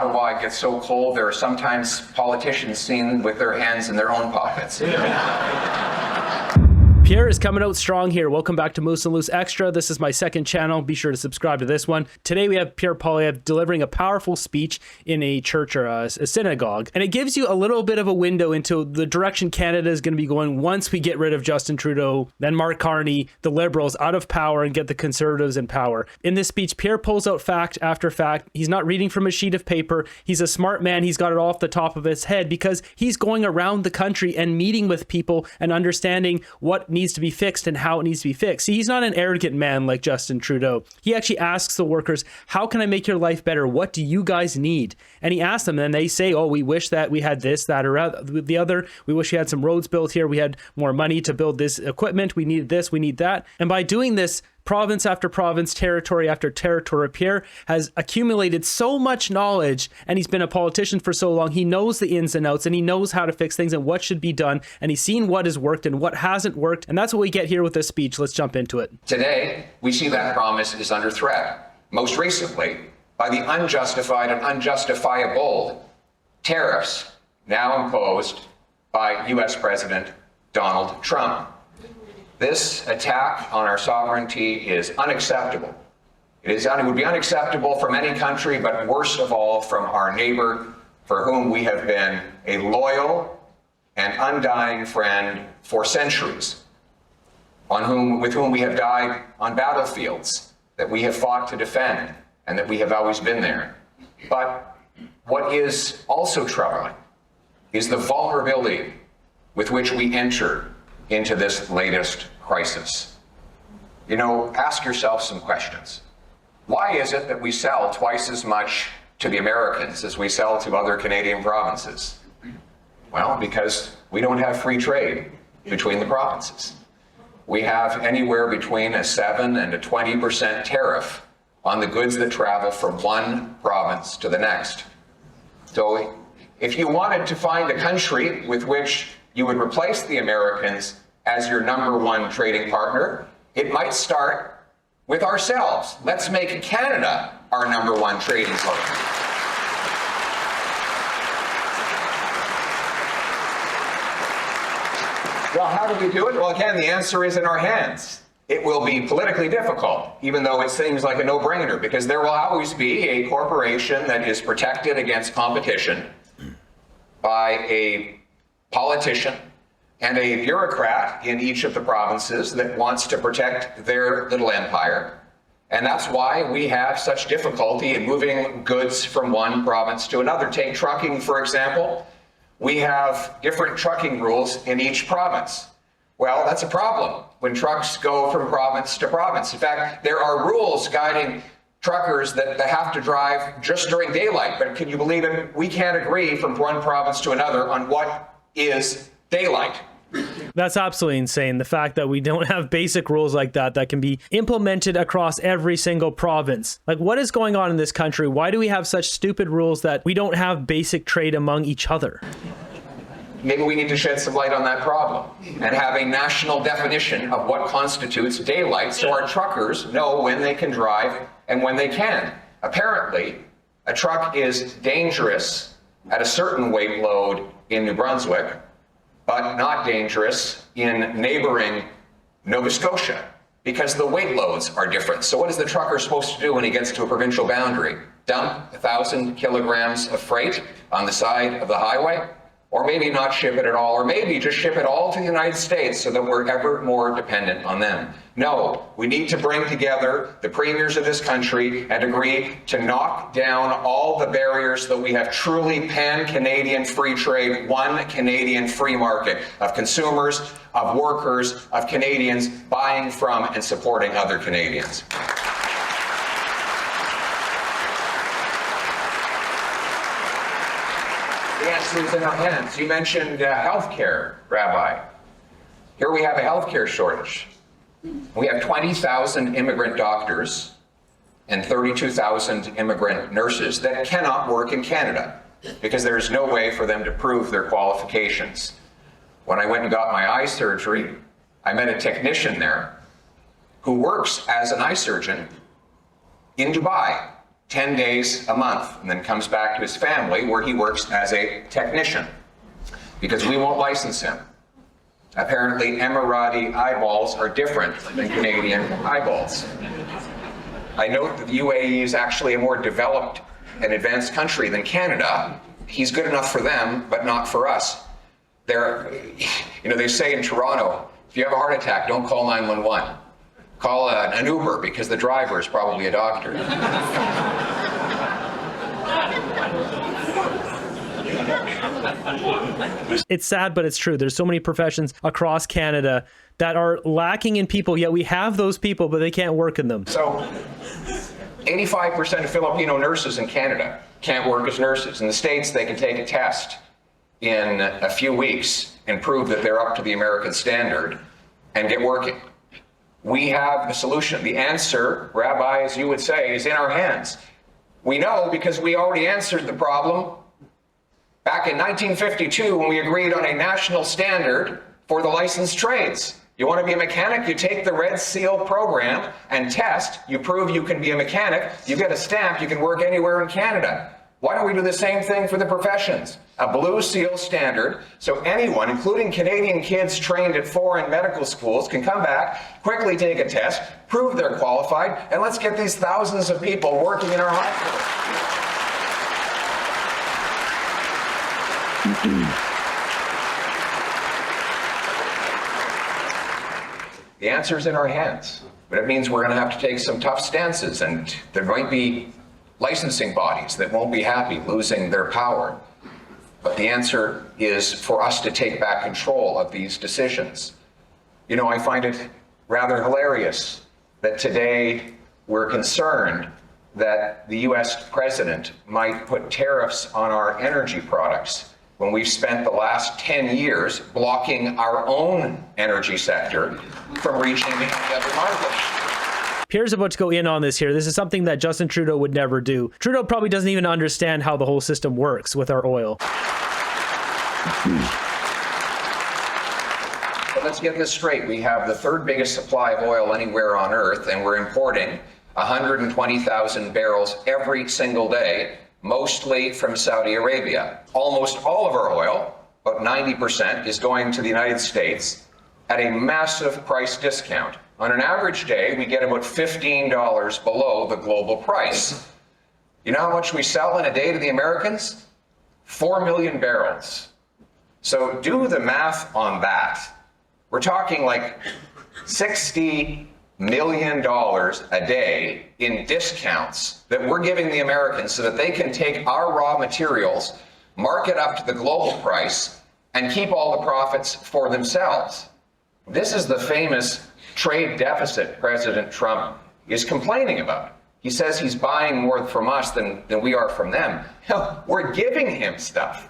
Ottawa, it gets so cold, there are sometimes politicians seen with their hands in their own pockets. Pierre is coming out strong here. Welcome back to Moose and Loose Extra. This is my second channel. Be sure to subscribe to this one. Today we have Pierre delivering a powerful speech in a church or a synagogue. And it gives you a little bit of a window into the direction Canada is going to be going once we get rid of Justin Trudeau, then Mark Carney, the Liberals out of power and get the Conservatives in power. In this speech, Pierre pulls out fact after fact. He's not reading from a sheet of paper. He's a smart man. He's got it off the top of his head because he's going around the country and meeting with people and understanding what needs to be fixed and how it needs to be fixed. See, he's not an arrogant man like Justin Trudeau. He actually asks the workers, how can I make your life better? What do you guys need? And he asks them and they say, oh, we wish that we had this, that, or the other. We wish we had some roads built here. We had more money to build this equipment. We need this, we need that. And by doing this, province after province, territory after territory, Pierre has accumulated so much knowledge, and he's been a politician for so long. He knows the ins and outs, and he knows how to fix things and what should be done, and he's seen what has worked and what hasn't worked, and that's what we get here with this speech. Let's jump into it. Today, we see that promise is under threat, most recently by the unjustified and unjustifiable tariffs now imposed by U.S. President Donald Trump. This attack on our sovereignty is unacceptable. It would be unacceptable from any country, but worst of all from our neighbor, for whom we have been a loyal and undying friend for centuries, with whom we have died on battlefields that we have fought to defend and that we have always been there. But what is also troubling is the vulnerability with which we enter into this latest crisis. You know, ask yourself some questions. Why is it that we sell twice as much to the Americans as we sell to other Canadian provinces? Well, because we don't have free trade between the provinces. We have anywhere between a 7 and a 20% tariff on the goods that travel from one province to the next. So if you wanted to find a country with which you would replace the Americans as your #1 trading partner, it might start with ourselves. Let's make Canada our #1 trading partner. Well, how do we do it? Well, again, the answer is in our hands. It will be politically difficult, even though it seems like a no-brainer, because there will always be a corporation that is protected against competition by a politician and a bureaucrat in each of the provinces that wants to protect their little empire. And that's why we have such difficulty in moving goods from one province to another. Take trucking, for example. We have different trucking rules in each province. Well, that's a problem when trucks go from province to province. In fact, there are rules guiding truckers that they have to drive just during daylight. But can you believe it? We can't agree from one province to another on what is daylight. That's absolutely insane. The fact that we don't have basic rules like that can be implemented across every single province. Like, what is going on in this country? Why do we have such stupid rules that we don't have basic trade among each other? Maybe we need to shed some light on that problem and have a national definition of what constitutes daylight so our truckers know when they can drive and when they can't. Apparently, a truck is dangerous at a certain weight load in New Brunswick, but not dangerous in neighboring Nova Scotia because the weight loads are different. So what is the trucker supposed to do when he gets to a provincial boundary? Dump 1,000 kilograms of freight on the side of the highway? Or maybe not ship it at all, or maybe just ship it all to the United States so that we're ever more dependent on them. No, we need to bring together the premiers of this country and agree to knock down all the barriers that we have truly pan-Canadian free trade, one Canadian free market of consumers, of workers, of Canadians buying from and supporting other Canadians. The answer is in our hands. You mentioned healthcare, Rabbi. Here we have a healthcare shortage. We have 20,000 immigrant doctors and 32,000 immigrant nurses that cannot work in Canada because there is no way for them to prove their qualifications. When I went and got my eye surgery, I met a technician there who works as an eye surgeon in Dubai. 10 days a month, and then comes back to his family where he works as a technician because we won't license him. Apparently, Emirati eyeballs are different than Canadian eyeballs. I note that the UAE is actually a more developed and advanced country than Canada. He's good enough for them, but not for us. They say in Toronto, if you have a heart attack, don't call 911. Call an Uber because the driver is probably a doctor. It's sad, but it's true. There's so many professions across Canada that are lacking in people, yet we have those people, but they can't work in them. So 85% of Filipino nurses in Canada can't work as nurses. In the States, they can take a test in a few weeks and prove that they're up to the American standard and get working. We have the solution. The answer, Rabbi, as you would say, is in our hands. We know because we already answered the problem back in 1952 when we agreed on a national standard for the licensed trades. You want to be a mechanic, you take the Red Seal program and test, you prove you can be a mechanic, you get a stamp, you can work anywhere in Canada. Why don't we do the same thing for the professions? A Blue Seal standard, so anyone, including Canadian kids trained at foreign medical schools, can come back, quickly take a test, prove they're qualified, and let's get these thousands of people working in our hospitals. The answer's in our hands, but it means we're going to have to take some tough stances, and there might be licensing bodies that won't be happy losing their power. But the answer is for us to take back control of these decisions. I find it rather hilarious that today we're concerned that the US president might put tariffs on our energy products when we've spent the last 10 years blocking our own energy sector from reaching the other markets. Pierre's about to go in on this here. This is something that Justin Trudeau would never do. Trudeau probably doesn't even understand how the whole system works with our oil. But let's get this straight. We have the third biggest supply of oil anywhere on Earth, and we're importing 120,000 barrels every single day, mostly from Saudi Arabia. Almost all of our oil, about 90%, is going to the United States at a massive price discount. On an average day, we get about $15 below the global price. You know how much we sell in a day to the Americans? 4 million barrels. So do the math on that. We're talking like $60 million a day in discounts that we're giving the Americans so that they can take our raw materials, mark it up to the global price, and keep all the profits for themselves. This is the famous trade deficit President Trump is complaining about. He says he's buying more from us than we are from them. We're giving him stuff.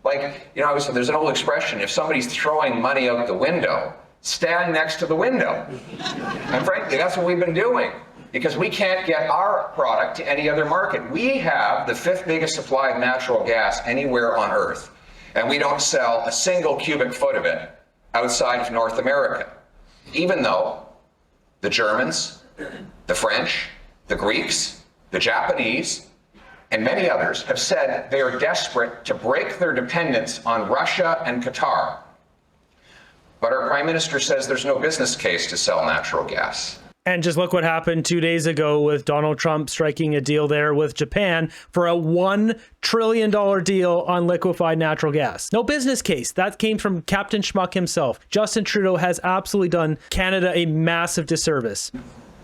There's an old expression, if somebody's throwing money out the window, stand next to the window. And frankly, that's what we've been doing, because we can't get our product to any other market. We have the 5th biggest supply of natural gas anywhere on Earth, and we don't sell a single cubic foot of it outside of North America, even though the Germans, the French, the Greeks, the Japanese, and many others have said they are desperate to break their dependence on Russia and Qatar. But our Prime Minister says there's no business case to sell natural gas. And just look what happened 2 days ago with Donald Trump striking a deal there with Japan for a $1 trillion deal on liquefied natural gas. No business case. That came from Captain Schmuck himself. Justin Trudeau has absolutely done Canada a massive disservice.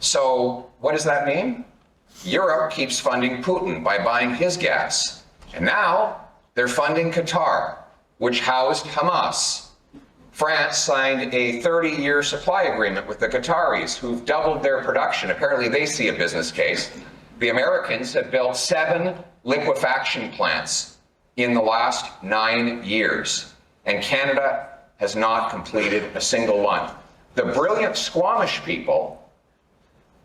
So what does that mean? Europe keeps funding Putin by buying his gas. And now they're funding Qatar, which housed Hamas. France signed a 30-year supply agreement with the Qataris, who've doubled their production. Apparently they see a business case. The Americans have built 7 liquefaction plants in the last 9 years, and Canada has not completed a single one. The brilliant Squamish people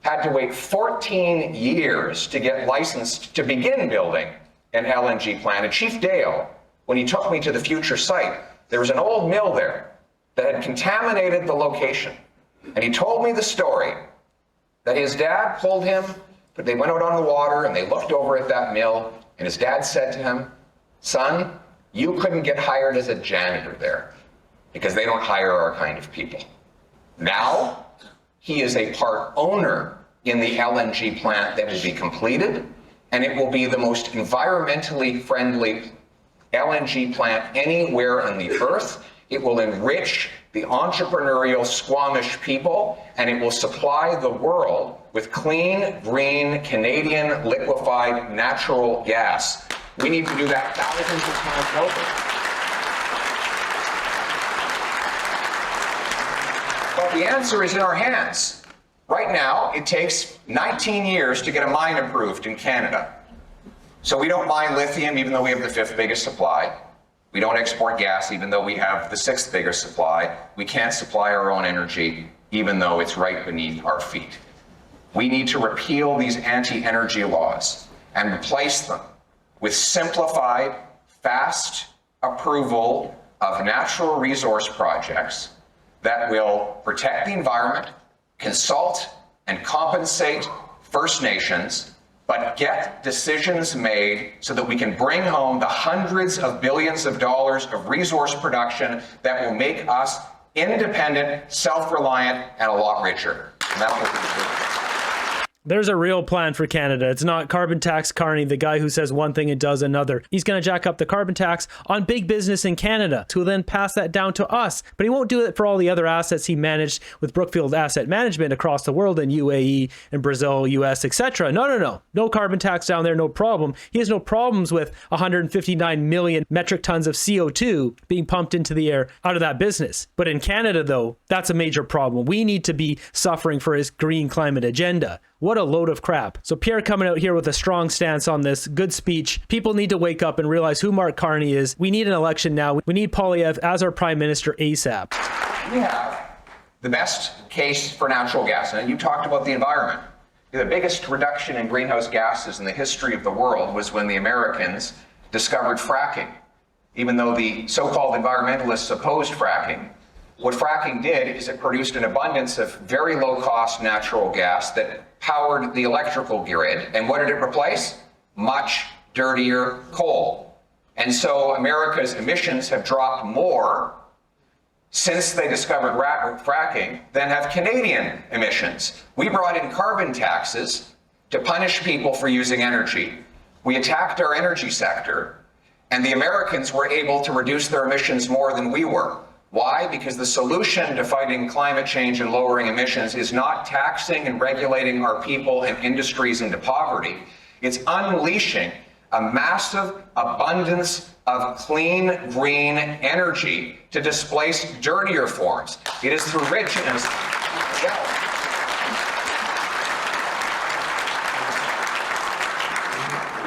had to wait 14 years to get licensed to begin building an LNG plant. And Chief Dale, when he took me to the future site, there was an old mill there that had contaminated the location. And he told me the story that his dad pulled him But they went out on the water and they looked over at that mill, and his dad said to him, "Son, you couldn't get hired as a janitor there because they don't hire our kind of people." Now, he is a part owner in the LNG plant that will be completed, and it will be the most environmentally friendly LNG plant anywhere on the earth. It will enrich the entrepreneurial Squamish people, and it will supply the world with clean, green, Canadian liquefied natural gas. We need to do that thousands of times over. But the answer is in our hands. Right now, it takes 19 years to get a mine approved in Canada. So we don't mine lithium, even though we have the 5th biggest supply. We don't export gas, even though we have the 6th biggest supply. We can't supply our own energy, even though it's right beneath our feet. We need to repeal these anti-energy laws and replace them with simplified, fast approval of natural resource projects that will protect the environment, consult and compensate First Nations, but get decisions made so that we can bring home the hundreds of billions of dollars of resource production that will make us independent, self-reliant, and a lot richer. And that's what we're doing. There's a real plan for Canada. It's not carbon tax Carney, the guy who says one thing and does another. He's going to jack up the carbon tax on big business in Canada to then pass that down to us. But he won't do it for all the other assets he managed with Brookfield Asset Management across the world in UAE and Brazil, US, etc. No. No carbon tax down there, no problem. He has no problems with 159 million metric tons of CO2 being pumped into the air out of that business. But in Canada, though, that's a major problem. We need to be suffering for his green climate agenda. What a load of crap. So Pierre coming out here with a strong stance on this, good speech. People need to wake up and realize who Mark Carney is. We need an election now. We need Poilievre as our prime minister ASAP. We have the best case for natural gas, and you talked about the environment. The biggest reduction in greenhouse gases in the history of the world was when the Americans discovered fracking. Even though the so-called environmentalists opposed fracking, what fracking did is it produced an abundance of very low-cost natural gas that powered the electrical grid. And what did it replace? Much dirtier coal. And so America's emissions have dropped more since they discovered fracking than have Canadian emissions. We brought in carbon taxes to punish people for using energy. We attacked our energy sector, and the Americans were able to reduce their emissions more than we were. Why? Because the solution to fighting climate change and lowering emissions is not taxing and regulating our people and industries into poverty. It's unleashing a massive abundance of clean, green energy to displace dirtier forms. It is through richness.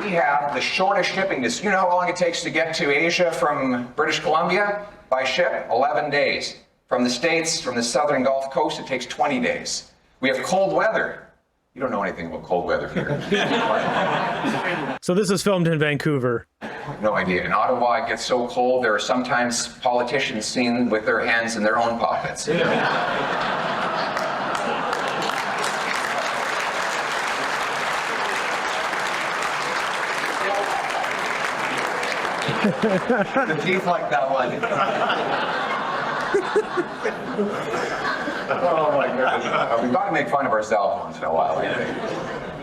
We have the shortest shipping distance. You know how long it takes to get to Asia from British Columbia? By ship, 11 days. From the States, from the southern Gulf Coast, it takes 20 days. We have cold weather. You don't know anything about cold weather here. So this was filmed in Vancouver. No idea. In Ottawa, it gets so cold, there are sometimes politicians seen with their hands in their own pockets. The teeth like that one. Oh my goodness. We've got to make fun of ourselves once in a while, I think.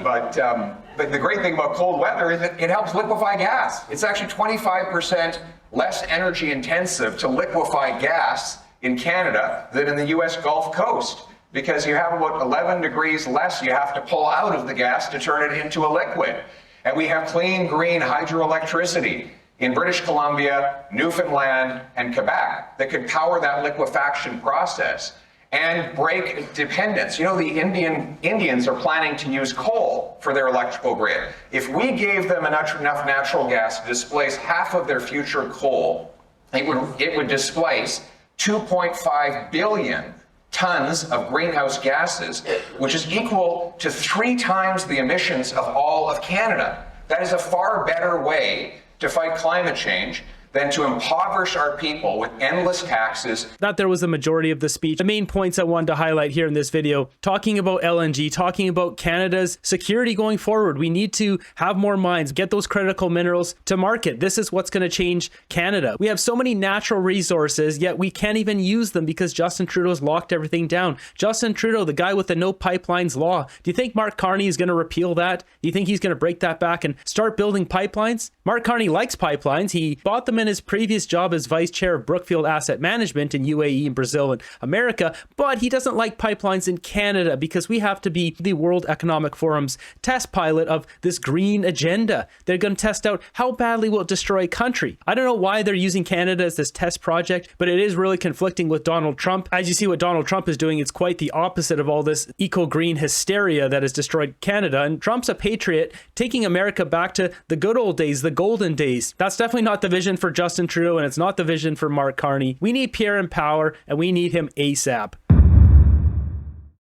But the great thing about cold weather is that it helps liquefy gas. It's actually 25% less energy intensive to liquefy gas in Canada than in the US Gulf Coast, because you have about 11 degrees less you have to pull out of the gas to turn it into a liquid. And we have clean, green hydroelectricity in British Columbia, Newfoundland, and Cpac that could power that liquefaction process and break dependence. You know, the Indians are planning to use coal for their electrical grid. If we gave them enough natural gas to displace half of their future coal, it would displace 2.5 billion tons of greenhouse gases, which is equal to 3 times the emissions of all of Canada. That is a far better way to fight climate change than to impoverish our people with endless taxes. That there was the majority of the speech. The main points I wanted to highlight here in this video, talking about LNG, talking about Canada's security going forward. We need to have more mines, get those critical minerals to market. This is what's going to change Canada. We have so many natural resources, yet we can't even use them because Justin Trudeau's locked everything down. Justin Trudeau, the guy with the no pipelines law. Do you think Mark Carney is going to repeal that? Do you think he's going to break that back and start building pipelines? Mark Carney likes pipelines. He bought them in his previous job as vice chair of Brookfield Asset Management in UAE and Brazil and America, but he doesn't like pipelines in Canada because we have to be the World Economic Forum's test pilot of this green agenda. They're going to test out how badly will it destroy a country. I don't know why they're using Canada as this test project, but it is really conflicting with Donald Trump. As you see what Donald Trump is doing, it's quite the opposite of all this eco-green hysteria that has destroyed Canada. And Trump's a patriot, taking America back to the good old days, the golden days. That's definitely not the vision for Justin Trudeau, and it's not the vision for Mark Carney. We need Pierre in power, and we need him ASAP.